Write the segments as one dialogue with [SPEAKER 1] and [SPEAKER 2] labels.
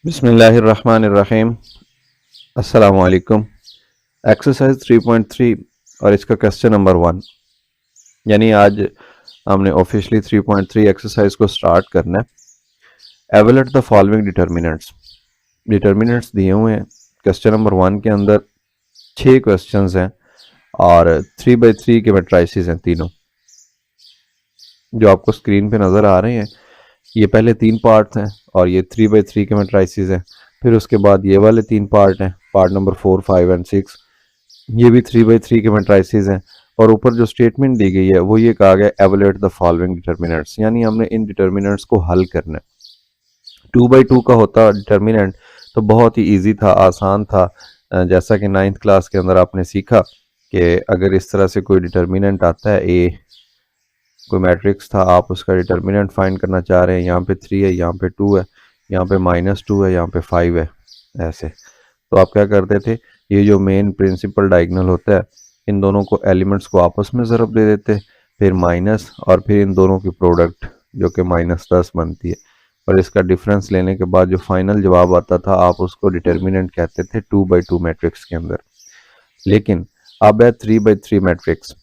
[SPEAKER 1] बिस्मिल्लाहिर्रहमानिर्रहीम। अस्सलाम वालेकुम। एक्सरसाइज 3.3 और इसका क्वेश्चन नंबर 1, यानी आज हमने ऑफिशियली 3.3 एक्सरसाइज को स्टार्ट करना है। Evaluate the following determinants. Determinants दिए हुए हैं क्वेश्चन नंबर 1 के अंदर। 6 क्वेश्चंस हैं और 3/3 के मैट्रिसेस हैं तीनों, जो आपको स्क्रीन पे नज़र आ रहे हैं। ये पहले 3 पार्ट्स हैं और ये 3/3 के मैट्रिसेस हैं। फिर उसके बाद ये वाले 3 पार्ट हैं, पार्ट नंबर 4, 5 एंड 6, ये भी 3/3 के मैट्रिसेस हैं। और ऊपर जो स्टेटमेंट दी गई है वो ये कहा गया एवलुएट द फॉलोइंग डिटर्मिनेंट्स, यानी हमने इन डिटर्मिनेंट्स को हल करना है। 2/2 का होता डिटर्मिनेंट तो बहुत ही ईजी था, आसान था। जैसा कि 9th क्लास के अंदर आपने सीखा कि अगर इस तरह से कोई डिटर्मिनेंट आता है, ए कोई मैट्रिक्स था, आप उसका डिटर्मिनेंट फाइंड करना चाह रहे हैं, यहाँ पे 3 है, यहाँ पे 2 है, यहाँ पे -2 है, यहाँ पे 5 है, ऐसे तो आप क्या करते थे, ये जो मेन प्रिंसिपल डायगोनल होता है, इन दोनों को एलिमेंट्स को आपस में ज़रब दे देते, फिर माइनस और फिर इन दोनों की प्रोडक्ट जो कि -10 बनती है, और इसका डिफरेंस लेने के बाद जो फाइनल जवाब आता था आप उसको डिटर्मिनेंट कहते थे 2/2 मैट्रिक्स के अंदर। लेकिन अब है 3/3 मैट्रिक्स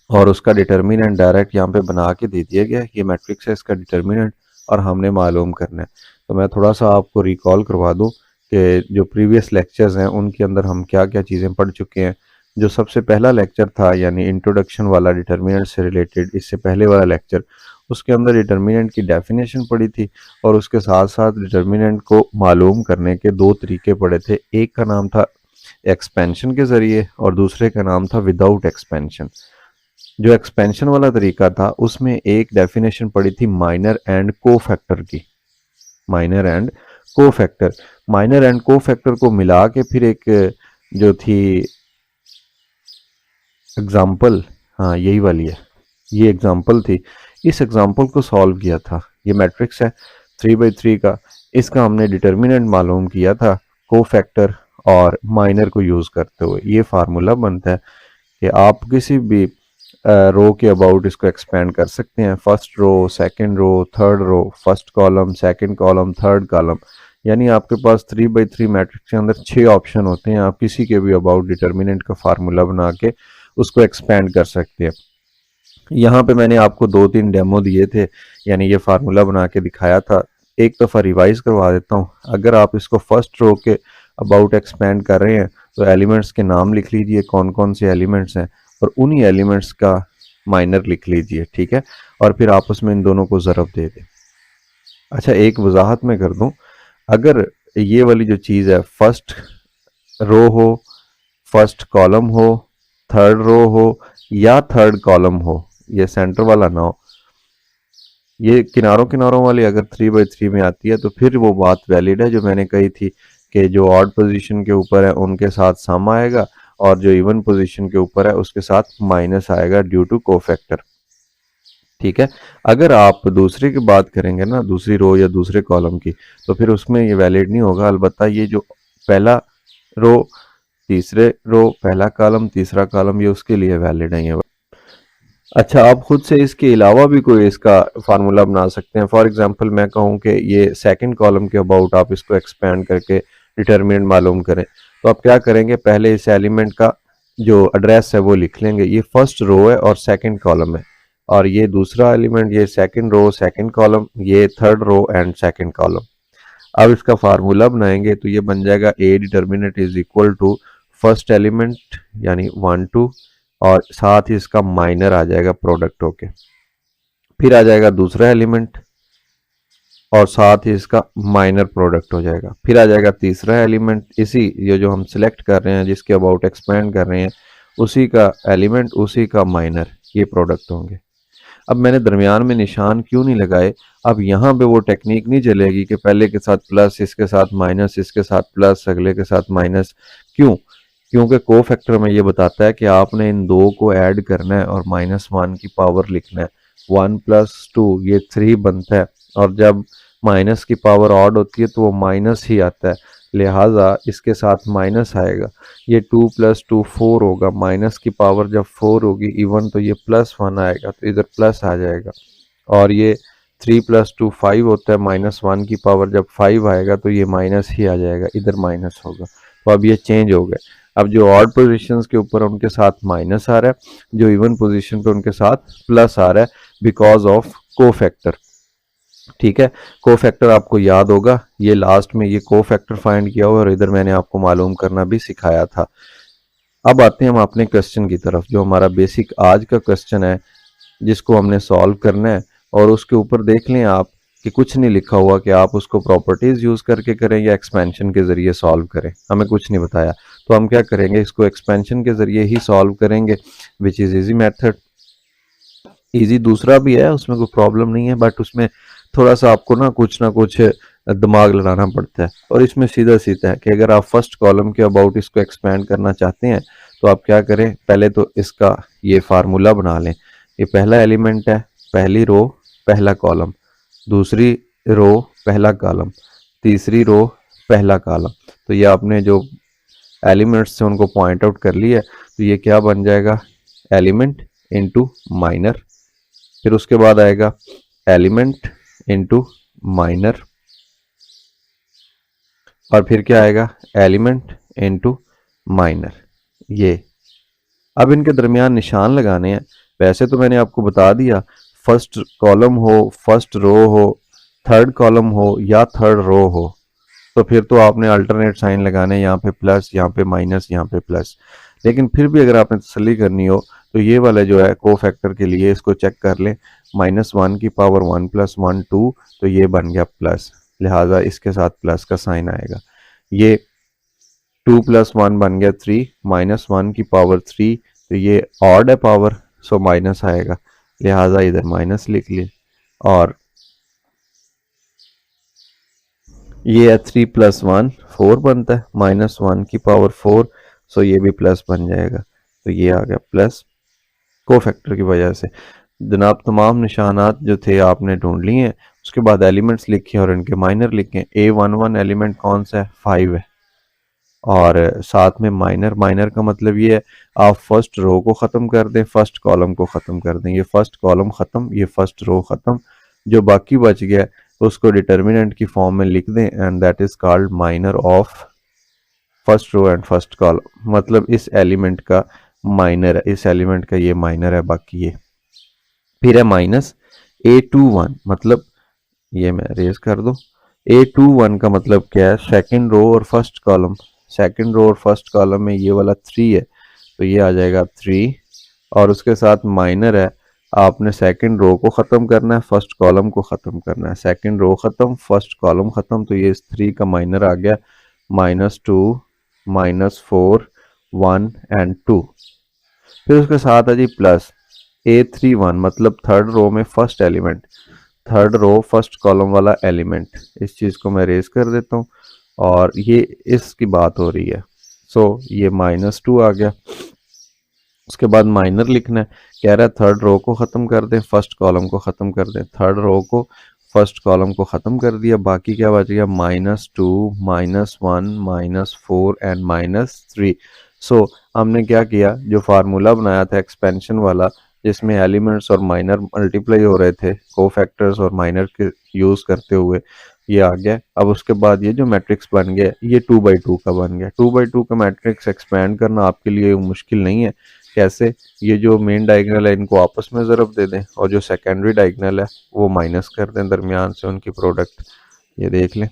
[SPEAKER 1] और उसका डिटर्मिनेंट डायरेक्ट यहाँ पे बना के दे दिया गया, ये मैट्रिक्स है, इसका डिटर्मिनेंट और हमने मालूम करना है। तो मैं थोड़ा सा आपको रिकॉल करवा दूँ कि जो प्रीवियस लेक्चर्स हैं उनके अंदर हम क्या क्या चीज़ें पढ़ चुके हैं। जो सबसे पहला लेक्चर था यानी इंट्रोडक्शन वाला डिटर्मिनेंट से रिलेटेड, इससे पहले वाला लेक्चर, उसके अंदर डिटर्मिनेंट की डेफिनेशन पढ़ी थी और उसके साथ साथ डिटर्मिनेंट को मालूम करने के 2 तरीके पढ़े थे। एक का नाम था एक्सपेंशन के ज़रिए और दूसरे का नाम था विदाउट एक्सपेंशन। जो एक्सपेंशन वाला तरीका था उसमें एक डेफिनेशन पड़ी थी माइनर एंड कोफैक्टर की। Minor and cofactor, minor and cofactor को मिला के फिर एक जो थी एग्जाम्पल, हाँ यही वाली है, ये एग्जाम्पल थी, इस एग्जाम्पल को सॉल्व किया था। ये मैट्रिक्स है 3/3 का, इसका हमने डिटर्मिनेंट मालूम किया था कोफैक्टर और माइनर को यूज़ करते हुए। ये फार्मूला बनता है कि आप किसी भी रो के अबाउट इसको एक्सपेंड कर सकते हैं। First row, second row, third row, first column, second column, third column, यानी आपके पास 3/3 मैट्रिक्स के अंदर 6 ऑप्शन होते हैं। आप किसी के भी अबाउट डिटर्मिनेंट का फार्मूला बना के उसको एक्सपेंड कर सकते हैं। यहाँ पे मैंने आपको 2-3 डेमो दिए थे, यानी ये फार्मूला बना के दिखाया था। एक दफ़ा रिवाइज करवा देता हूँ। अगर आप इसको फर्स्ट रो के अबाउट एक्सपेंड कर रहे हैं तो एलिमेंट्स के नाम लिख लीजिए, कौन कौन से एलिमेंट्स हैं, और उन्हीं एलिमेंट्स का माइनर लिख लीजिए, ठीक है, और फिर आपस में इन दोनों को ज़रब दे दें। अच्छा, एक वजाहत मैं कर दूं, अगर ये वाली जो चीज़ है फर्स्ट रो हो, फर्स्ट कॉलम हो, थर्ड रो हो या थर्ड कॉलम हो, ये सेंटर वाला ना हो, ये किनारों किनारों वाली अगर 3/3 में आती है तो फिर वो बात वैलिड है जो मैंने कही थी कि जो ऑड पोजीशन के ऊपर है उनके साथ सम आएगा और जो इवन पोजीशन के ऊपर है उसके साथ माइनस आएगा ड्यू टू कोफैक्टर, ठीक है। अगर आप दूसरे की बात करेंगे ना, दूसरी रो या दूसरे कॉलम की, तो फिर उसमें ये वैलिड नहीं होगा। अलबत्ता ये जो पहला रो, तीसरे रो, पहला कॉलम, तीसरा कॉलम, ये उसके लिए वैलिड है ये। अच्छा, आप खुद से इसके अलावा भी कोई इसका फार्मूला बना सकते हैं। फॉर एग्जांपल मैं कहूँ कि ये सेकंड कॉलम के अबाउट आप इसको एक्सपेंड करके डिटर्मिनेंट मालूम करें, तो आप क्या करेंगे, पहले इस एलिमेंट का जो एड्रेस है वो लिख लेंगे। ये फर्स्ट रो है और सेकंड कॉलम है, और ये दूसरा एलिमेंट, ये सेकंड रो, सेकंड कॉलम, ये third row and second column. अब इसका फार्मूला बनाएंगे तो ये बन जाएगा A determinant is equal to first element यानी 1 2 और साथ ही इसका माइनर आ जाएगा प्रोडक्ट होके, फिर आ जाएगा दूसरा एलिमेंट और साथ ही इसका माइनर प्रोडक्ट हो जाएगा, फिर आ जाएगा तीसरा एलिमेंट, इसी ये जो हम सिलेक्ट कर रहे हैं जिसके अबाउट एक्सपेंड कर रहे हैं उसी का एलिमेंट, उसी का माइनर, ये प्रोडक्ट होंगे। अब मैंने दरमियान में निशान क्यों नहीं लगाए, अब यहाँ पे वो टेक्निक नहीं चलेगी कि पहले के साथ प्लस, इसके साथ माइनस, इसके साथ प्लस, अगले के साथ माइनस। क्यों? क्योंकि कोफैक्टर में ये बताता है कि आपने इन दो को ऐड करना है और -1 की पावर लिखना है। 1 + 2 ये 3 बनता है, और जब माइनस की पावर ऑड होती है तो वो माइनस ही आता है, लिहाजा इसके साथ माइनस आएगा। ये 2 + 2 4 होगा, माइनस की पावर जब 4 होगी इवन तो ये +1 आएगा, तो इधर प्लस आ जाएगा। और ये 3 + 2 5 होता है, -1 की पावर जब 5 आएगा तो ये माइनस ही आ जाएगा, इधर माइनस होगा। तो अब ये चेंज हो गए। अब जो ऑड पोजीशंस के ऊपर उनके साथ माइनस आ रहा है, जो इवन पोजीशन पे उनके साथ प्लस आ रहा है, बिकॉज ऑफ कोफैक्टर। ठीक है, कोफैक्टर आपको याद होगा, ये लास्ट में ये कोफैक्टर फाइंड किया हुआ और इधर मैंने आपको मालूम करना भी सिखाया था। अब आते हैं हम अपने क्वेश्चन की तरफ, जो हमारा बेसिक आज का क्वेश्चन है जिसको हमने सॉल्व करना है। और उसके ऊपर देख लें आप कि कुछ नहीं लिखा हुआ कि आप उसको प्रॉपर्टीज यूज करके करें या एक्सपेंशन के जरिए सॉल्व करें, हमें कुछ नहीं बताया। तो हम क्या करेंगे, इसको एक्सपेंशन के जरिए ही सॉल्व करेंगे, which is easy method. Easy दूसरा भी है, उसमें कोई प्रॉब्लम नहीं है, बट उसमें थोड़ा सा आपको ना कुछ दिमाग लगाना पड़ता है। और इसमें सीधा सीधा है कि अगर आप फर्स्ट कॉलम के अबाउट इसको एक्सपेंड करना चाहते हैं तो आप क्या करें, पहले तो इसका ये फार्मूला बना लें। ये पहला एलिमेंट है, पहली रो पहला कॉलम, दूसरी रो पहला कॉलम, तीसरी रो पहला कॉलम। तो ये आपने जो एलिमेंट्स से उनको पॉइंट आउट कर लिया, तो ये क्या बन जाएगा, एलिमेंट इनटू माइनर। फिर उसके बाद आएगा एलिमेंट इनटू माइनर, और फिर क्या आएगा, एलिमेंट इनटू माइनर। ये अब इनके दरमियान निशान लगाने हैं। वैसे तो मैंने आपको बता दिया, फर्स्ट कॉलम हो, फर्स्ट रो हो, थर्ड कॉलम हो या थर्ड रो हो, तो फिर तो आपने अल्टरनेट साइन लगाने, यहाँ पे प्लस, यहाँ पे माइनस, यहाँ पे प्लस। लेकिन फिर भी अगर आपने तसल्ली करनी हो तो ये वाला जो है को फैक्टर के लिए इसको चेक कर लें, -1 की पावर 1 + 1 2, तो ये बन गया प्लस, लिहाजा इसके साथ प्लस का साइन आएगा। ये 2 + 1 बन गया 3, -1 की पावर 3, तो ये ऑड है पावर, सो माइनस आएगा, लिहाजा इधर माइनस लिख लिए। और ये है 3 + 1 4 बनता है, -1 की पावर 4, सो ये भी प्लस बन जाएगा। तो ये आ गया प्लस को फैक्टर की वजह से। जनाब तमाम निशानात जो थे आपने ढूंढ लिए हैं, उसके बाद एलिमेंट्स लिखे और इनके माइनर लिखे। A11 एलिमेंट कौन सा है, 5 है, और साथ में माइनर, माइनर का मतलब ये है आप फर्स्ट रो को ख़त्म कर दें, फर्स्ट कॉलम को ख़त्म कर दें। ये फर्स्ट कॉलम ख़त्म, ये फर्स्ट रो ख़त्म, जो बाकी बच गया उसको डिटर्मिनेंट की फॉर्म में लिख दें, and that is called minor of first row and first column. मतलब इस एलिमेंट का माइनर है, इस एलिमेंट का ये माइनर है, बाकी ये। फिर है -A21, मतलब ये मैं रेज कर दूं, A21 का मतलब क्या है, सेकंड रो और फर्स्ट कॉलम। सेकंड रो और फर्स्ट कॉलम में ये वाला 3 है, तो ये आ जाएगा 3, और उसके साथ माइनर है। आपने सेकंड रो को ख़त्म करना है, फर्स्ट कॉलम को ख़त्म करना है। सेकंड रो ख़त्म, फर्स्ट कॉलम ख़त्म, तो ये 3 का माइनर आ गया -2, -4, 1 एंड 2। फिर उसके साथ है जी प्लस A31, मतलब थर्ड रो में first element, third row first column वाला एलिमेंट। इस चीज़ को मैं रेज कर देता हूँ, और ये इसकी बात हो रही है। सो ये -2 आ गया। उसके बाद माइनर लिखना है, कह रहा है थर्ड रो को ख़त्म कर दें, फर्स्ट कॉलम को ख़त्म कर दें। थर्ड रो को, फर्स्ट कॉलम को ख़त्म कर दिया, बाकी क्या बच गया, -2, -1, -4 एंड -3। सो हमने क्या किया, जो फार्मूला बनाया था एक्सपेंशन वाला, जिसमें एलिमेंट्स और माइनर मल्टीप्लाई हो रहे थे को फैक्टर्स और माइनर के यूज़ करते हुए, ये आ गया। अब उसके बाद ये जो मैट्रिक्स बन गया, ये 2/2 का बन गया। 2/2 का मैट्रिक्स एक्सपेंड करना आपके लिए मुश्किल नहीं है। कैसे, ये जो मेन डायगोनल है इनको आपस में ज़रब दे दें, और जो सेकेंडरी डायगोनल है वो माइनस कर दें दरमियान से उनकी प्रोडक्ट, ये देख लें।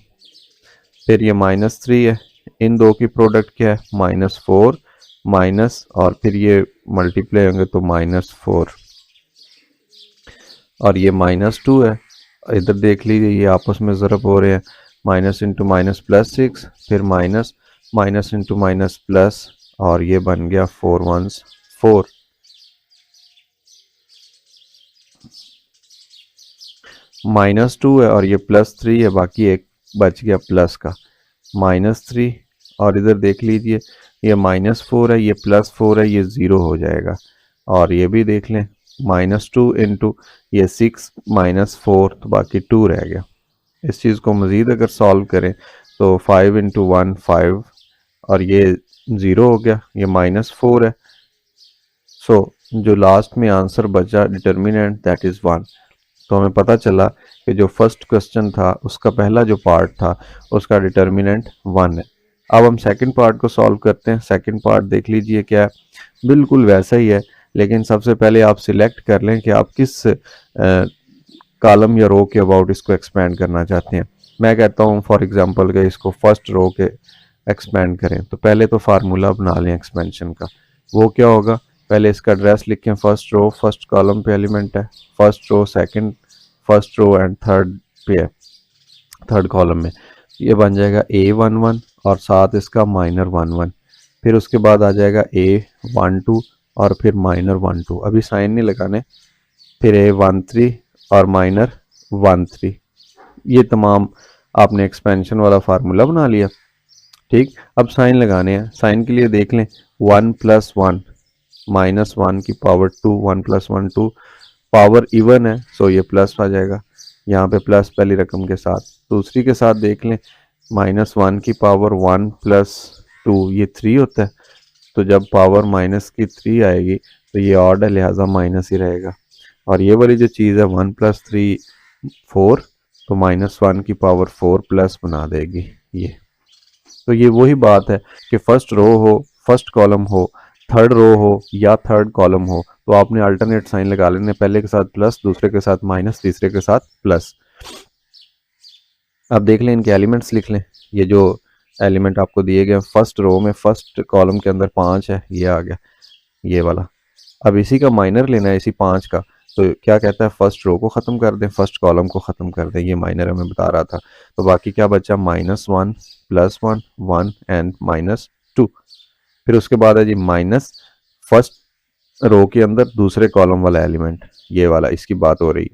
[SPEAKER 1] फिर ये -3 है, इन दो की प्रोडक्ट क्या है, -4 माइनस, और फिर ये मल्टीप्लाई होंगे तो -4, और ये -2 है। इधर देख लीजिए ये आपस में ज़रब हो रहे हैं, माइनस इंटू माइनस +6, फिर minus, minus into minus plus, और ये बन गया 4 1s 4। -2 है और ये +3 है, बाकी एक बच गया प्लस का, -3। और इधर देख लीजिए ये -4 है, ये +4 है, ये 0 हो जाएगा। और ये भी देख लें, -2 इंटू ये 6 -4, तो बाकी 2 रह गया। इस चीज़ को मज़ीद अगर सॉल्व करें तो 5 इंटू 1 5, और ये 0 हो गया, ये -4 है। सो जो लास्ट में आंसर बचा डिटर्मिनेंट दैट इज़ 1। तो हमें पता चला कि जो फर्स्ट क्वेश्चन था उसका पहला जो पार्ट था उसका डिटर्मिनेंट 1 है। अब हम सेकंड पार्ट को सॉल्व करते हैं। सेकंड पार्ट देख लीजिए क्या है, बिल्कुल वैसा ही है, लेकिन सबसे पहले आप सिलेक्ट कर लें कि आप किस कॉलम या रो के अबाउट इसको एक्सपेंड करना चाहते हैं। मैं कहता हूँ फॉर एग्जांपल कि इसको फर्स्ट रो के एक्सपेंड करें, तो पहले तो फार्मूला बना लें एक्सपेंशन का। वो क्या होगा, पहले इसका एड्रेस लिखें, फर्स्ट रो फर्स्ट कॉलम पे एलिमेंट है, first row second first row and third पे है, थर्ड कॉलम में। ये बन जाएगा A11 और साथ इसका -11। फिर उसके बाद आ जाएगा A12 और फिर -12। अभी साइन नहीं लगाने। फिर A13 और -13। ये तमाम आपने एक्सपेंशन वाला फार्मूला बना लिया। ठीक, अब साइन लगाने हैं। साइन के लिए देख लें, 1 + 1 -1 की पावर 2, 1 + 1 2, पावर इवन है सो ये प्लस आ जाएगा। यहाँ पे प्लस पहली रकम के साथ, दूसरी के साथ देख लें, -1 की पावर 1 + 2 ये 3 होता है। तो जब पावर माइनस की 3 आएगी तो ये ऑड है, लिहाजा माइनस ही रहेगा। और ये वाली जो चीज़ है 1 + 3 4, तो -1 की पावर 4 प्लस बना देगी ये। तो ये वही बात है कि फर्स्ट रो हो, फर्स्ट कॉलम हो, थर्ड रो हो या थर्ड कॉलम हो, तो आपने अल्टरनेट साइन लगा लेने, पहले के साथ प्लस, दूसरे के साथ माइनस, तीसरे के साथ प्लस। अब देख लें, इनके एलिमेंट्स लिख लें। ये जो एलिमेंट आपको दिए गए फर्स्ट रो में, फर्स्ट कॉलम के अंदर 5 है, ये आ गया ये वाला। अब इसी का माइनर लेना है, इसी 5 का। तो क्या कहता है, फर्स्ट रो को ख़त्म कर दें, फर्स्ट कॉलम को ख़त्म कर दें, ये माइनर हमें बता रहा था। तो बाकी क्या बचा, -1 +1 1 एंड -2। फिर उसके बाद है जी माइनस फर्स्ट रो के अंदर दूसरे कॉलम वाला एलिमेंट, ये वाला, इसकी बात हो रही,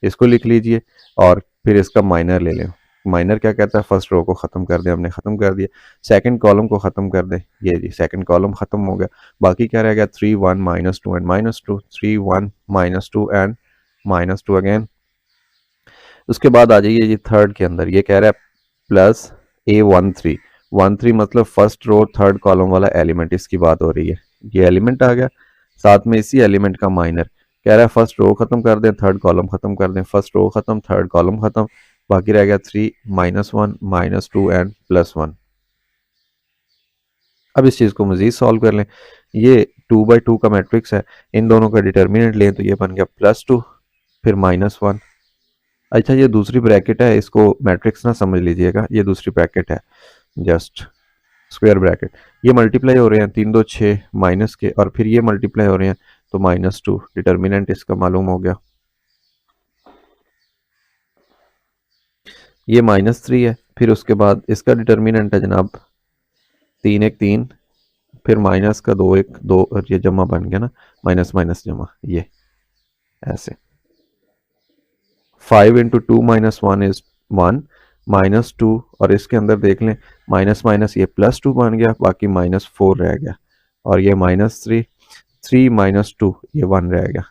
[SPEAKER 1] इसको लिख लीजिए और फिर इसका माइनर ले लें। माइनर क्या कहता है, फर्स्ट रो को ख़त्म कर दें, हमने ख़त्म कर दिया। सेकंड कॉलम को ख़त्म कर दें, ये जी सेकंड कॉलम ख़त्म हो गया। बाकी क्या रह गया, 3 1 -2 एंड -2, 3 1 -2 एंड -2 अगेन। उसके बाद आ जाइए ये थर्ड के अंदर, ये कह रहा है +A13। 13 मतलब फर्स्ट रो थर्ड कॉलम वाला एलिमेंट, इसकी बात हो रही है। ये एलिमेंट आ गया, साथ में इसी एलिमेंट का माइनर। कह रहा है फर्स्ट रो खत्म कर दें, थर्ड कॉलम खत्म कर दें, फर्स्ट रो खत्म, थर्ड कॉलम खत्म, बाकी रह गया 3 -1 -2 एंड +1। अब इस चीज़ को मजीद सॉल्व कर लें। ये 2/2 का मैट्रिक्स है, इन दोनों का डिटर्मिनेंट लें तो ये बन गया +2 फिर -1। अच्छा, ये दूसरी ब्रैकेट है, इसको मैट्रिक्स ना समझ लीजिएगा, ये दूसरी ब्रैकेट है, जस्ट स्क्वायर ब्रैकेट। ये मल्टीप्लाई हो रहे हैं 3 2 6 माइनस के, और फिर ये मल्टीप्लाई हो रहे हैं तो -2। डिटर्मिनेंट इसका मालूम हो गया, ये -3 है। फिर उसके बाद इसका डिटर्मिनेंट है जनाब 3 1 3, फिर माइनस का 2 1 2, और ये जमा बन गया ना, माइनस माइनस जमा, ये ऐसे। 5 × 2 - 1 इज 1 -2, और इसके अंदर देख लें माइनस माइनस ये +2 बन गया, बाकी -4 रह गया, और ये -3 3 -2 ये 1 रह गया।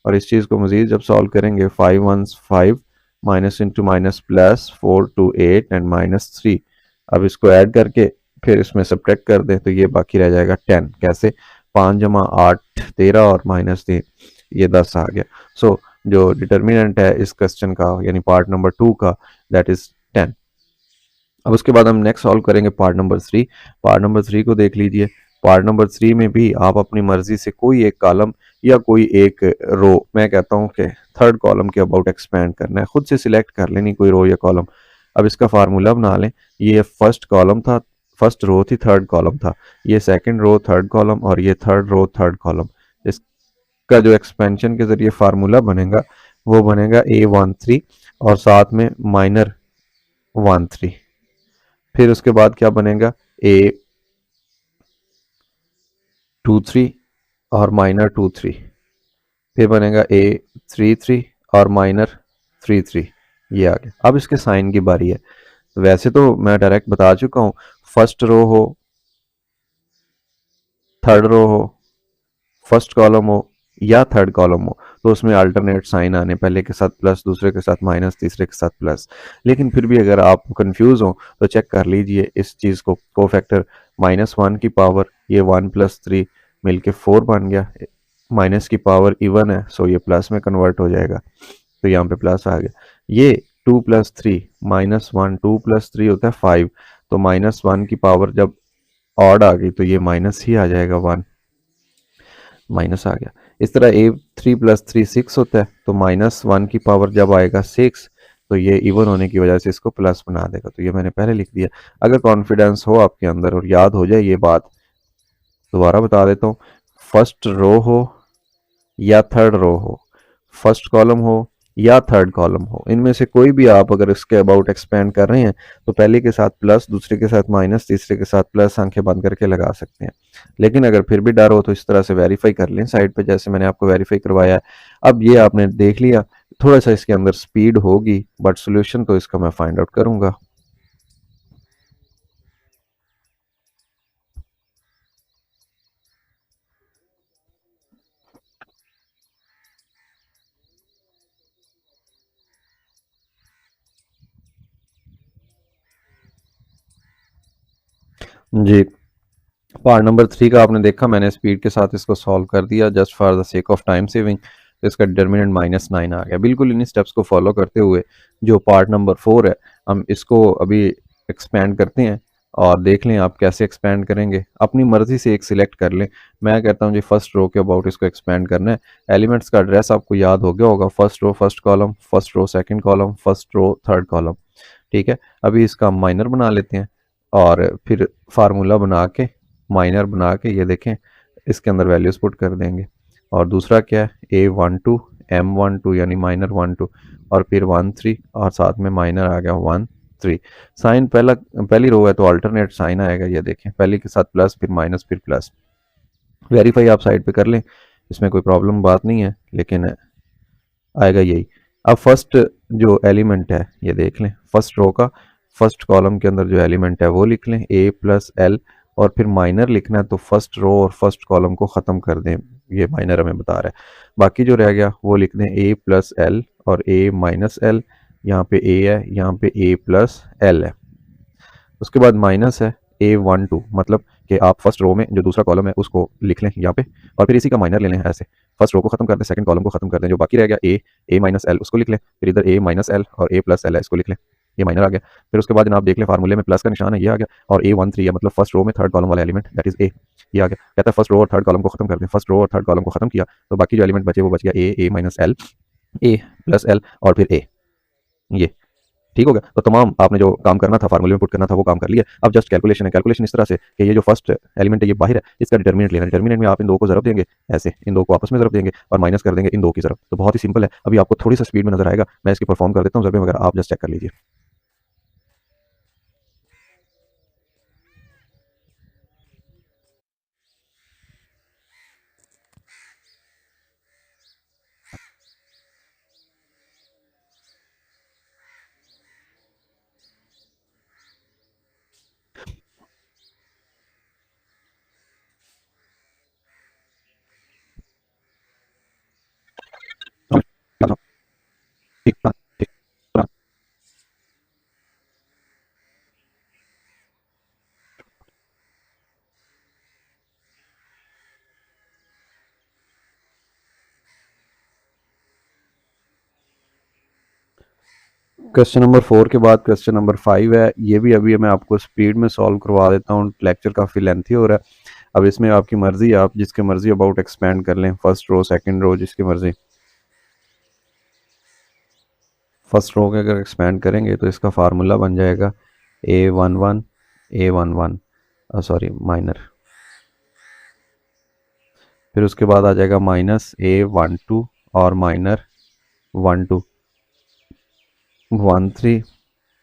[SPEAKER 1] और इस चीज़ को मज़ीद जब सॉल्व करेंगे, 5 1 5 minus into minus plus 4 2 8 and -3। अब इसको ऐड करके फिर इसमें सब्ट्रैक्ट कर दें तो ये बाकी रह जाएगा 10। कैसे, 5 जमा 8 13 और -3 ये 10 आ गया। सो जो डिटर्मिनेंट है इस क्वेश्चन का, यानी पार्ट नंबर 2 का, दैट इज 10। अब उसके बाद हम नेक्स्ट सॉल्व करेंगे पार्ट नंबर 3। पार्ट नंबर 3 को देख लीजिए। पार्ट नंबर 3 में भी आप अपनी मर्जी से कोई एक कॉलम या कोई एक रो, मैं कहता हूँ कि थर्ड कॉलम के अबाउट एक्सपेंड करना है, खुद से सिलेक्ट कर लेनी कोई रो या कॉलम। अब इसका फार्मूला बना लें। ये फर्स्ट कॉलम था, फर्स्ट रो थी, थर्ड कॉलम था, ये सेकंड रो थर्ड कॉलम, और ये थर्ड रो थर्ड कॉलम। इसका जो एक्सपेंशन के जरिए फार्मूला बनेगा वो बनेगा A13 और साथ में -13। फिर उसके बाद क्या बनेगा, A23 और -23। फिर बनेगा A33 और -33। ये आ गया। अब इसके साइन की बारी है। वैसे तो मैं डायरेक्ट बता चुका हूँ, फर्स्ट रो हो, थर्ड रो हो, फर्स्ट कॉलम हो या थर्ड कॉलम हो, तो उसमें अल्टरनेट साइन आने, पहले के साथ प्लस, दूसरे के साथ माइनस, तीसरे के साथ प्लस। लेकिन फिर भी अगर आप कंफ्यूज हो तो चेक कर लीजिए इस चीज़ को, कोफैक्टर -1 की पावर, ये 1 + 3 मिलके 4 बन गया, माइनस की पावर इवन है सो ये प्लस में कन्वर्ट हो जाएगा। तो यहाँ पे प्लस आ गया। ये 2+3 -1, 2+3 होता है 5, तो -1 की पावर जब ऑड आ गई तो ये माइनस ही आ जाएगा, 1 माइनस आ गया। इस तरह A3+3 6 होता है, तो -1 की पावर जब आएगा 6 तो ये इवन होने की वजह से इसको प्लस बना देगा। तो ये मैंने पहले लिख दिया। अगर कॉन्फिडेंस हो आपके अंदर और याद हो जाए ये बात, दोबारा बता देता हूँ, फर्स्ट रो हो या थर्ड रो हो, फर्स्ट कॉलम हो या थर्ड कॉलम हो, इनमें से कोई भी आप अगर इसके अबाउट एक्सपेंड कर रहे हैं तो पहले के साथ प्लस, दूसरे के साथ माइनस, तीसरे के साथ प्लस आंखें बंद करके लगा सकते हैं। लेकिन अगर फिर भी डर हो तो इस तरह से वेरीफाई कर लें साइड पे, जैसे मैंने आपको वेरीफाई करवाया है। अब ये आपने देख लिया, थोड़ा सा इसके अंदर स्पीड होगी बट सोल्यूशन तो इसका मैं फाइंड आउट करूंगा। जी, पार्ट नंबर 3 का आपने देखा, मैंने स्पीड के साथ इसको सॉल्व कर दिया just for the sake of time saving. तो इसका डिटर्मिनेंट -9 आ गया। बिल्कुल इन्हीं स्टेप्स को फॉलो करते हुए जो पार्ट नंबर 4 है, हम इसको अभी एक्सपेंड करते हैं और देख लें आप कैसे एक्सपेंड करेंगे। अपनी मर्जी से एक सिलेक्ट कर लें। मैं कहता हूँ जी फर्स्ट रो के अबाउट इसको एक्सपेंड करना है। एलिमेंट्स का एड्रेस आपको याद हो गया होगा, first row first column, first row second column, first row third column. ठीक है, अभी इसका माइनर बना लेते हैं और फिर फार्मूला बना के, माइनर बना के, ये देखें इसके अंदर वैल्यूज पुट कर देंगे। और दूसरा क्या है, A12 M12 यानी माइनर 12 और फिर 13 और साथ में माइनर आ गया 13। साइन पहली रो है तो अल्टरनेट साइन आएगा, ये देखें पहली के साथ प्लस फिर माइनस फिर प्लस। वेरीफाई आप साइड पे कर लें, इसमें कोई प्रॉब्लम बात नहीं है, लेकिन आएगा यही। अब फर्स्ट जो एलिमेंट है ये देख लें, फर्स्ट रो का फर्स्ट कॉलम के अंदर जो एलिमेंट है वो लिख लें A+L, और फिर माइनर लिखना है तो फर्स्ट रो और फर्स्ट कॉलम को ख़त्म कर दें, ये माइनर हमें बता रहा है। बाकी जो रह गया वो लिख दें A+L और A-L, यहाँ पे A है, यहाँ पे A+L है। उसके बाद माइनस है A12, मतलब कि आप फर्स्ट रो में जो दूसरा कॉलम है उसको लिख लें यहाँ पे, और फिर इसी का माइनर ले लें ऐसे। फर्स्ट रो को खत्म कर दें, सेकंड कॉलम को खत्म कर दें, जो बाकी रह गया A-L उसको लिख लें, फिर इधर A-L और A+L है, इसको लिख लें, ये माइनर आ गया। फिर उसके बाद जनाब देख लें फार्मूले में प्लस का निशान है, ये आ गया, और A13 है, मतलब फर्स्ट रो में थर्ड कॉलम वाला एलिमेंट दैट इज A, ये आ गया। कहता है फर्स्ट रो और थर्ड कॉलम को खत्म कर दें, फर्स्ट रो और थर्ड कॉलम को खत्म किया तो बाकी जो एलिमेंट बचे वो बच गया A-L, A+L और फिर A, ये ठीक हो गया। तो तमाम आपने जो काम करना था, फार्मूले में पुट करना था, वो काम कर लिया। अब जस्ट कैलकुलेशन है। कैलकुलेशन इस तरह से कि ये जो फर्स्ट एलिमेंट है ये बाहर है, इसका डिटर्मिनेंट लेना। डिटर्मिनेंट में आप इन दो को ज़रब देंगे ऐसे, इन दो को आपस में ज़रब देंगे और माइनस कर देंगे इन दो की ज़रब। तो बहुत ही सिंपल है। अभी आपको थोड़ी सा स्पीड में नजर आएगा, मैं इसकी परफॉर्म कर देता हूँ ज़रबे वगैरह, आप जस्ट चेक कर लीजिए। क्वेश्चन नंबर 4 के बाद क्वेश्चन नंबर 5 है। ये भी अभी मैं आपको स्पीड में सॉल्व करवा देता हूँ, लेक्चर काफ़ी लेंथी हो रहा है। अब इसमें आपकी मर्जी, आप जिसके मर्जी अबाउट एक्सपेंड कर लें, फर्स्ट रो सेकंड रो जिसकी मर्जी। फर्स्ट रो के अगर एक्सपेंड करेंगे तो इसका फार्मूला बन जाएगा A11 सॉरी माइनर, फिर उसके बाद आ जाएगा -A12 और माइनर 12 13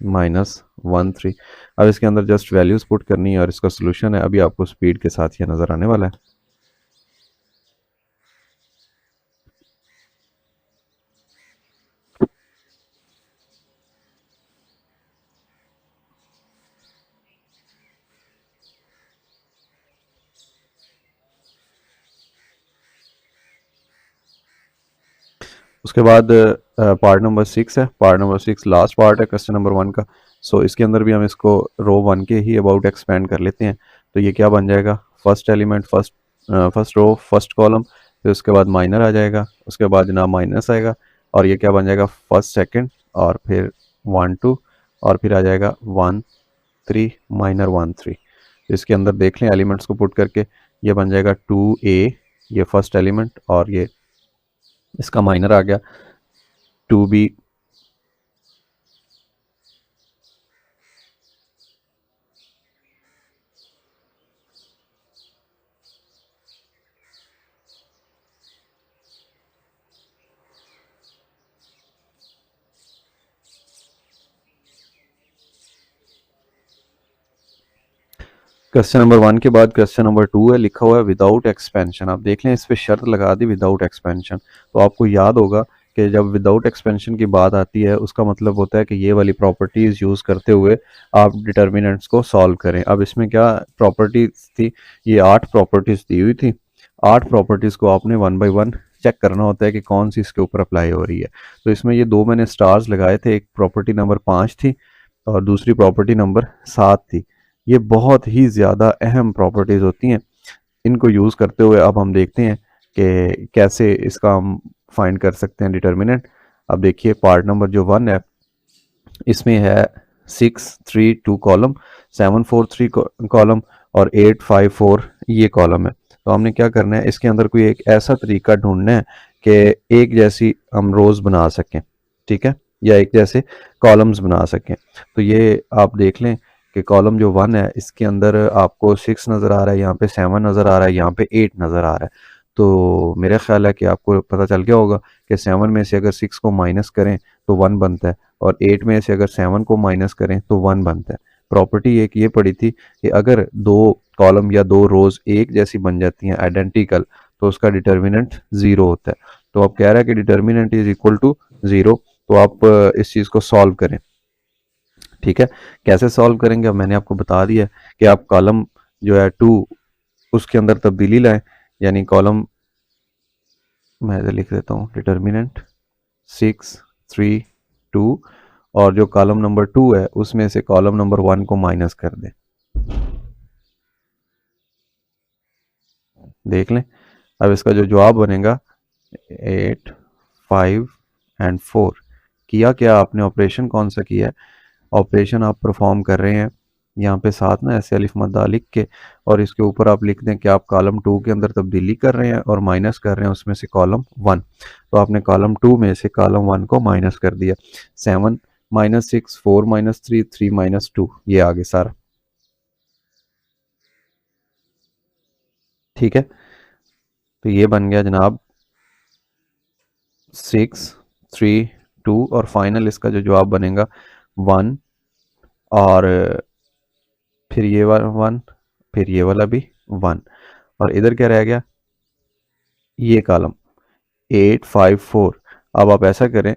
[SPEAKER 1] -13। अब इसके अंदर जस्ट वैल्यूज पुट करनी है और इसका सोल्यूशन है। अभी आपको स्पीड के साथ ये नज़र आने वाला है। उसके बाद पार्ट नंबर 6 है। पार्ट नंबर 6 लास्ट पार्ट है क्वेश्चन नंबर 1 का। सो इसके अंदर भी हम इसको रो 1 के ही अबाउट एक्सपेंड कर लेते हैं। तो ये क्या बन जाएगा, first element first row first column, फिर उसके बाद माइनर आ जाएगा, उसके बाद जनाब माइनस आएगा, और ये क्या बन जाएगा, फर्स्ट सेकंड और फिर 1 2 और फिर आ जाएगा 1 3 माइनर 1 3। इसके अंदर देख लें एलिमेंट्स को पुट करके, ये बन जाएगा 2a, ये फर्स्ट एलिमेंट, और ये इसका माइनर आ गया 2b। क्वेश्चन नंबर 1 के बाद क्वेश्चन नंबर 2 है, लिखा हुआ है विदाउट एक्सपेंशन। आप देख लें इस पे शर्त लगा दी विदाउट एक्सपेंशन। तो आपको याद होगा कि जब विदाउट एक्सपेंशन की बात आती है उसका मतलब होता है कि ये वाली प्रॉपर्टीज यूज़ करते हुए आप डिटर्मिनेंट्स को सॉल्व करें। अब इसमें क्या प्रॉपर्टीज थी, ये 8 प्रॉपर्टीज दी हुई थी। 8 प्रॉपर्टीज को आपने 1 बाय 1 चेक करना होता है कि कौन सी इसके ऊपर अप्लाई हो रही है। तो इसमें ये 2 मैंने स्टार्स लगाए थे, एक प्रॉपर्टी नंबर 5 थी और दूसरी प्रॉपर्टी नंबर 7 थी। ये बहुत ही ज़्यादा अहम प्रॉपर्टीज़ होती हैं। इनको यूज़ करते हुए अब हम देखते हैं कि कैसे इसका हम फाइंड कर सकते हैं डिटर्मिनेंट। अब देखिए पार्ट नंबर जो 1 है इसमें है 6 3 2 कॉलम, 7 4 3 कॉलम और 8 5 4 ये कॉलम है। तो हमने क्या करना है, इसके अंदर कोई एक ऐसा तरीका ढूंढना है कि एक जैसी हम रोज बना सकें, ठीक है, या एक जैसे कॉलम्स बना सकें। तो ये आप देख लें कि कॉलम जो 1 है इसके अंदर आपको 6 नज़र आ रहा है, यहाँ पे 7 नज़र आ रहा है, यहाँ पे 8 नज़र आ रहा है। तो मेरा ख्याल है कि आपको पता चल गया होगा कि 7 में से अगर 6 को माइनस करें तो 1 बनता है, और 8 में से अगर 7 को माइनस करें तो 1 बनता है। प्रॉपर्टी एक ये पड़ी थी कि अगर 2 कॉलम या 2 रोज एक जैसी बन जाती हैं आइडेंटिकल, तो उसका डिटर्मिनेंट 0 होता है। तो अब कह रहा है कि डिटर्मिनेंट इज इक्वल टू 0। तो आप इस चीज़ को सॉल्व करें, ठीक है। कैसे सॉल्व करेंगे, अब मैंने आपको बता दिया कि आप कॉलम जो है 2 उसके अंदर तब्दीली लाएं, यानी कॉलम मैं इधर लिख देता हूँ डिटर्मिनेंट 6 3 2, और जो कॉलम नंबर 2 है उसमें से कॉलम नंबर 1 को माइनस कर दें। देख लें अब इसका जो जवाब बनेगा 8 5 एंड 4। किया क्या आपने, ऑपरेशन कौन सा किया है, ऑपरेशन आप परफॉर्म कर रहे हैं यहाँ पे साथ ना ऐसे अलिफ मद्दा लिख के, और इसके ऊपर आप लिख दें कि आप कॉलम 2 के अंदर तब्दीली कर रहे हैं और माइनस कर रहे हैं उसमें से कॉलम 1। तो आपने कॉलम 2 में से कॉलम 1 को माइनस कर दिया। 7 माइनस 6 4 माइनस 3 3 माइनस 2, ये आगे सारा, ठीक है। तो ये बन गया जनाब 6 3 2, और फाइनल इसका जो जवाब बनेगा 1, और फिर ये वाला 1, फिर ये वाला भी 1, और इधर क्या रह गया, ये कॉलम 8 5 4। अब आप ऐसा करें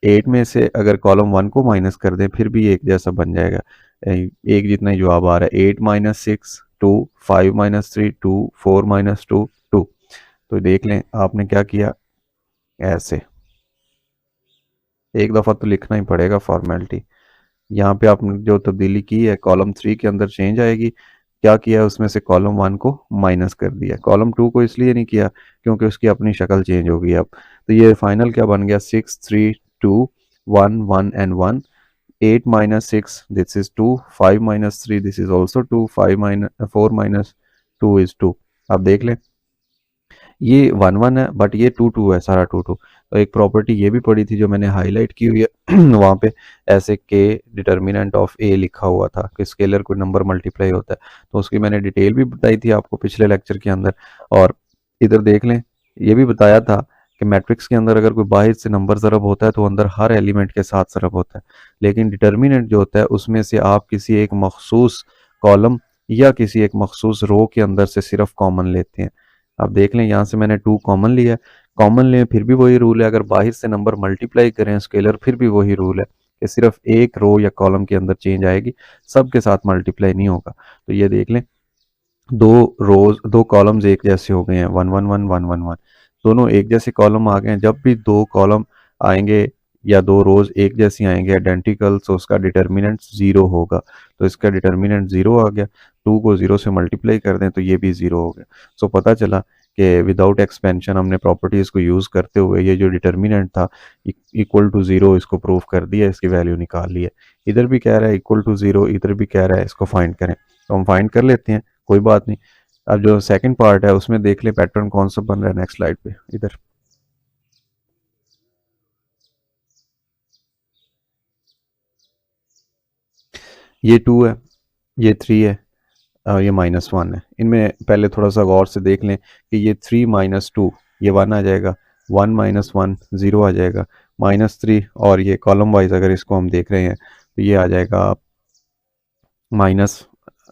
[SPEAKER 1] 8 में से अगर कॉलम 1 को माइनस कर दें फिर भी एक जैसा बन जाएगा, एक जितना ही जवाब आ रहा है। 8 माइनस 6 2, 5 माइनस 3 2, 4 माइनस 2 2। तो देख लें आपने क्या किया, ऐसे एक दफ़ा तो लिखना ही पड़ेगा फॉर्मेलिटी। यहाँ पे आपने जो तब्दीली की है कॉलम 3 के अंदर चेंज आएगी, क्या किया उसमें से कॉलम 1 को माइनस कर दिया, कॉलम 2 को इसलिए नहीं किया क्योंकि उसकी अपनी शक्ल चेंज हो गई अब। तो ये फाइनल क्या बन गया, 6 3 2 1 1 and 1। 8 minus 6 this is 2, 5 minus 3 this is also 2, 5 minus 4 minus 2 is 2। अब देख लें ये 1 1 है बट ये 2 2 है, सारा 2 2। तो एक प्रॉपर्टी ये भी पड़ी थी जो मैंने हाईलाइट की हुई है वहाँ पे ऐसे के डिटर्मिनेंट ऑफ ए लिखा हुआ था कि स्केलर कोई नंबर मल्टीप्लाई होता है, तो उसकी मैंने डिटेल भी बताई थी आपको पिछले लेक्चर के अंदर। और इधर देख लें ये भी बताया था कि मैट्रिक्स के अंदर अगर कोई बाहर से नंबर ज़रब होता है तो अंदर हर एलिमेंट के साथ ज़रब होता है, लेकिन डिटर्मिनेंट जो होता है उसमें से आप किसी एक मखसूस कॉलम या किसी एक मखसूस रो के अंदर से सिर्फ कॉमन लेते हैं। आप देख लें यहाँ से मैंने 2 कॉमन लिया है, कॉमन लें फिर भी वही रूल है, अगर बाहर से नंबर मल्टीप्लाई करें स्केलर फिर भी वही रूल है कि सिर्फ एक रो या कॉलम के अंदर चेंज आएगी, सबके साथ मल्टीप्लाई नहीं होगा। तो ये देख लें दो कॉलम्स एक जैसे हो गए हैं, 1 1 1 1 1 1, दोनों एक जैसे कॉलम आ गए हैं। जब भी 2 कॉलम आएंगे या 2 रोज एक जैसी आएंगे आइडेंटिकल, तो उसका डिटर्मिनेंट 0 होगा। तो इसका डिटर्मिनेंट 0 आ गया, 2 को 0 से मल्टीप्लाई कर दें तो ये भी 0 हो गया। सो पता चला कि विदाउट एक्सपेंशन हमने प्रॉपर्टीज़ को यूज़ करते हुए ये जो डिटर्मिनेंट था इक्वल टू ज़ीरो इसको प्रूव कर दिया, इसकी वैल्यू निकाल ली है। इधर भी कह रहा है इक्वल टू ज़ीरो, इधर भी कह रहा है इसको फाइंड करें, तो हम फाइंड कर लेते हैं, कोई बात नहीं। अब जो सेकंड पार्ट है उसमें देख ले पैटर्न कौन सा बन रहा है नेक्स्ट स्लाइड पे। इधर ये 2 है, ये 3 है और ये -1 है। इनमें पहले थोड़ा सा गौर से देख लें कि ये 3 - 2 ये 1 आ जाएगा, 1 - 1 0 आ जाएगा, -3 और ये कॉलम वाइज अगर इसको हम देख रहे हैं तो ये आ जाएगा माइनस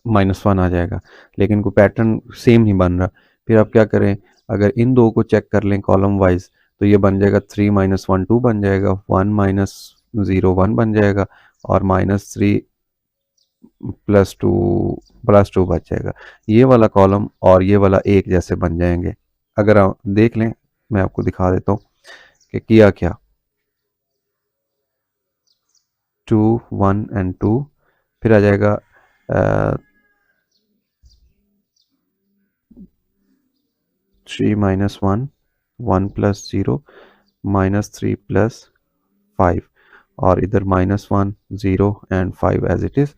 [SPEAKER 1] -1 आ जाएगा, लेकिन कोई पैटर्न सेम नहीं बन रहा। फिर आप क्या करें, अगर इन दो को चेक कर लें कॉलम वाइज तो ये बन जाएगा 3 - 1 2 बन जाएगा, 1 - 0 1 बन जाएगा और -3 +2 बच जाएगा। ये वाला कॉलम और ये वाला एक जैसे बन जाएंगे। अगर आप देख लें, मैं आपको दिखा देता हूँ कि किया क्या, 2 1 एंड 2, फिर आ जाएगा 3 - 1 1 + 0 -3 + 5 और इधर -1 0 एंड 5 एज इट इज़।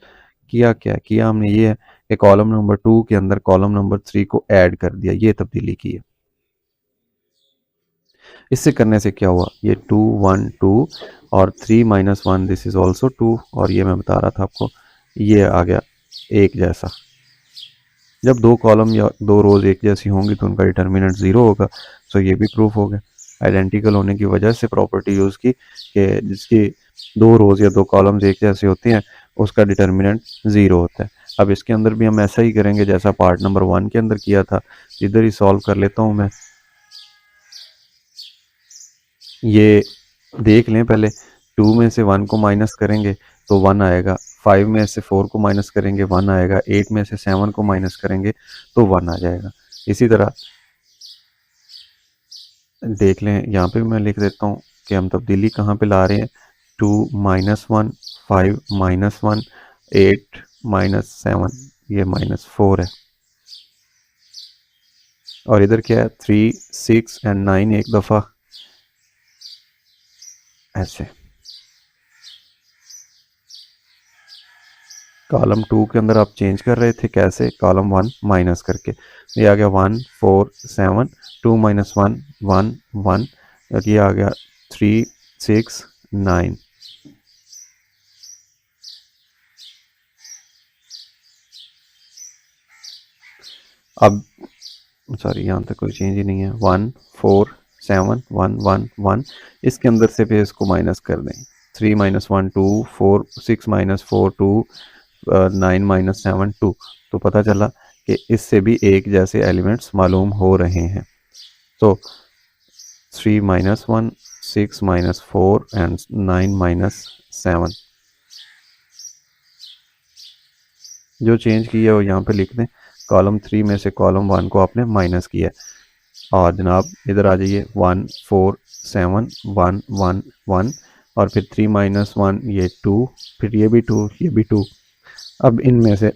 [SPEAKER 1] किया क्या किया हमने, ये है कि कॉलम नंबर 2 के अंदर कॉलम नंबर 3 को ऐड कर दिया, ये तब्दीली की है। इससे करने से क्या हुआ, ये 2 1 2 और 3 - 1 दिस इज ऑल्सो 2 और ये मैं बता रहा था आपको ये आ गया एक जैसा। जब दो कॉलम या दो रोज एक जैसी होंगी तो उनका डिटर्मिनेंट 0 होगा। सो ये भी प्रूफ हो गया। आइडेंटिकल होने की वजह से प्रॉपर्टी यूज़ की कि जिसकी दो रोज या दो कॉलम्स एक जैसे होते हैं उसका डिटर्मिनेंट 0 होता है। अब इसके अंदर भी हम ऐसा ही करेंगे जैसा पार्ट नंबर 1 के अंदर किया था। इधर ही सॉल्व कर लेता हूँ मैं। ये देख लें पहले, 2 में से 1 को माइनस करेंगे तो 1 आएगा, 5 में से 4 को माइनस करेंगे 1 आएगा, 8 में से 7 को माइनस करेंगे तो 1 आ जाएगा। इसी तरह देख लें, यहाँ पे मैं लिख देता हूँ कि हम तब्दीली कहाँ पे ला रहे हैं। 2 - 1 5 - 1 8 - 7 ये -4 है और इधर क्या है 3 6 एंड 9 एक दफ़ा ऐसे। कॉलम 2 के अंदर आप चेंज कर रहे थे कैसे, कॉलम 1 माइनस करके। ये आ गया 1 4 7 2 - 1 1 1 और ये आ गया 3 6 9। अब सॉरी यहाँ तक कोई चेंज ही नहीं है। 1 4 7 1 1 1 इसके अंदर से फिर इसको माइनस कर दें। 3 - 1 2 4 6 - 4 2 9 - 7 2। तो पता चला कि इससे भी एक जैसे एलिमेंट्स मालूम हो रहे हैं। तो 3 - 1 6 - 4 एंड 9 - 7 जो चेंज किया है वो यहाँ पे लिख दें। कॉलम 3 में से कॉलम 1 को आपने माइनस किया और जनाब इधर आ जाइए 1 4 7 1 1 1 और फिर 3 - 1 ये 2, फिर ये भी 2 ये भी 2। अब इनमें से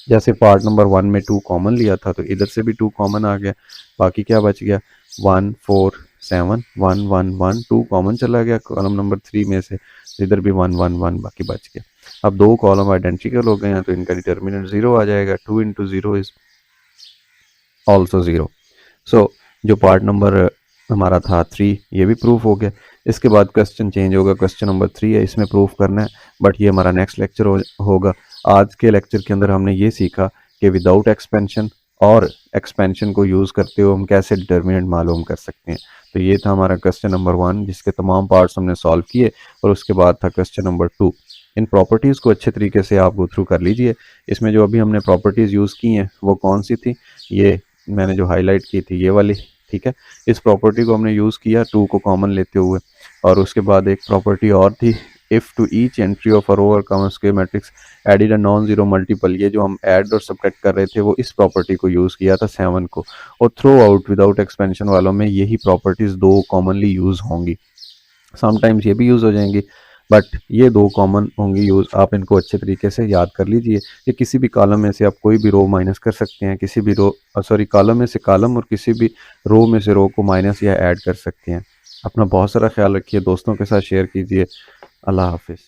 [SPEAKER 1] जैसे पार्ट नंबर 1 में 2 कॉमन लिया था तो इधर से भी 2 कॉमन आ गया। बाकी क्या बच गया 1 4 7 1 1 1 2 कॉमन चला गया कॉलम नंबर 3 में से, इधर भी 1 1 1 बाकी बच गया। अब दो कॉलम आइडेंटिकल हो गए हैं तो इनका डिटर्मिनेंट 0 आ जाएगा। 2 × 0 इज ऑल्सो 0। सो जो पार्ट नंबर हमारा था 3 ये भी प्रूफ हो गया। इसके बाद क्वेश्चन चेंज होगा, क्वेश्चन नंबर 3 है, इसमें प्रूफ करना है बट ये हमारा नेक्स्ट लेक्चर होगा। आज के लेक्चर के अंदर हमने ये सीखा कि विदाउट एक्सपेंशन और एक्सपेंशन को यूज़ करते हुए हम कैसे डिटर्मिनेंट मालूम कर सकते हैं। तो ये था हमारा क्वेश्चन नंबर 1 जिसके तमाम पार्ट्स हमने सॉल्व किए और उसके बाद था क्वेश्चन नंबर 2। इन प्रॉपर्टीज़ को अच्छे तरीके से आप गो थ्रू कर लीजिए। इसमें जो अभी हमने प्रॉपर्टीज़ यूज़ की हैं वो कौन सी थी, ये मैंने जो हाईलाइट की थी ये वाली, ठीक है। इस प्रॉपर्टी को हमने यूज़ किया 2 को कॉमन लेते हुए। और उसके बाद एक प्रॉपर्टी और थी, if to each entry of a row और column square matrix added a non zero multiple. ये जो हम ऐड और सब्ट्रैक्ट कर रहे थे वो इस प्रॉपर्टी को यूज़ किया था 7 को। और थ्रो आउट विदाउट एक्सपेंशन वालों में यही प्रॉपर्टीज़ दो कॉमनली यूज़ होंगी, समटाइम्स ये भी यूज़ हो जाएंगी बट ये दो कॉमन होंगी यूज़, आप इनको अच्छे तरीके से याद कर लीजिए कि किसी भी कॉलम में से आप कोई भी रो माइनस कर सकते हैं, किसी भी रो सॉरी कॉलम में से कॉलम और किसी भी रो में से रो को माइनस या ऐड कर सकते हैं। अपना बहुत सारा ख्याल रखिए, दोस्तों के साथ शेयर कीजिए। अल्लाह हाफिज़।